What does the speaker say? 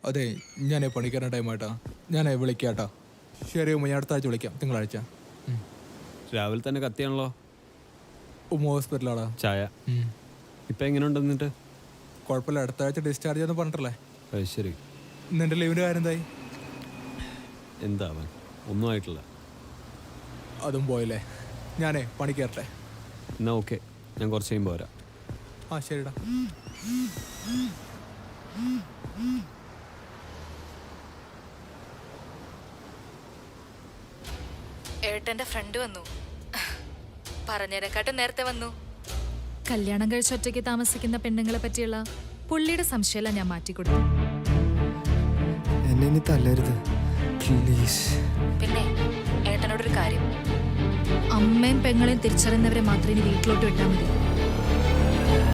അതെ, ഞാനേ പണിക്കാരൻ ടൈമായിട്ടാ. ഞാനേ വിളിക്കാട്ടാ. ശരി ഉമ്മ, ഞാൻ അടുത്ത ആഴ്ച വിളിക്കാം, തിങ്കളാഴ്ച. രാവിലെ തന്നെ കത്തിയാണല്ലോ. ഉമ്മ ഹോസ്പിറ്റലാടാ. ചായ ഇപ്പം എങ്ങനെയുണ്ട് എന്നിട്ട്? കുഴപ്പമില്ല, അടുത്ത ആഴ്ച ഡിസ്ചാർജ് ചെയ്യാന്ന് പറഞ്ഞിട്ടല്ലേ. അത് ശരി. നിന്റെ ലീവിൻ്റെ കാര്യം എന്തായി? എന്താവാൻ, ഒന്നും ആയിട്ടില്ല. അതും പോയില്ലേ. ഞാനേ പണി കയറട്ടെ. എന്നാ ഓക്കെ, ഞാൻ കുറച്ച് കഴിയുമ്പോൾ വരാം. ആ ശരിടാ. ഏട്ടന്റെ ഫ്രണ്ട് വന്നു. പറഞ്ഞതിനെക്കാട്ടും നേരത്തെ വന്നു. കല്യാണം കഴിച്ച് ഒറ്റയ്ക്ക് താമസിക്കുന്ന പെണ്ണുങ്ങളെ പറ്റിയുള്ള പുള്ളിയുടെ സംശയമെല്ലാം ഞാൻ മാറ്റിക്കൊടുത്തു. എന്നെ ഇനി തല്ലരുത് പ്ലീസ്. പിന്നെ ഏട്ടനോടൊരു കാര്യം, അമ്മയും പെങ്ങളെയും തിരിച്ചറിയുന്നവരെ മാത്രമേ ഇനി വീട്ടിലോട്ട് വിട്ടാൽ മതി.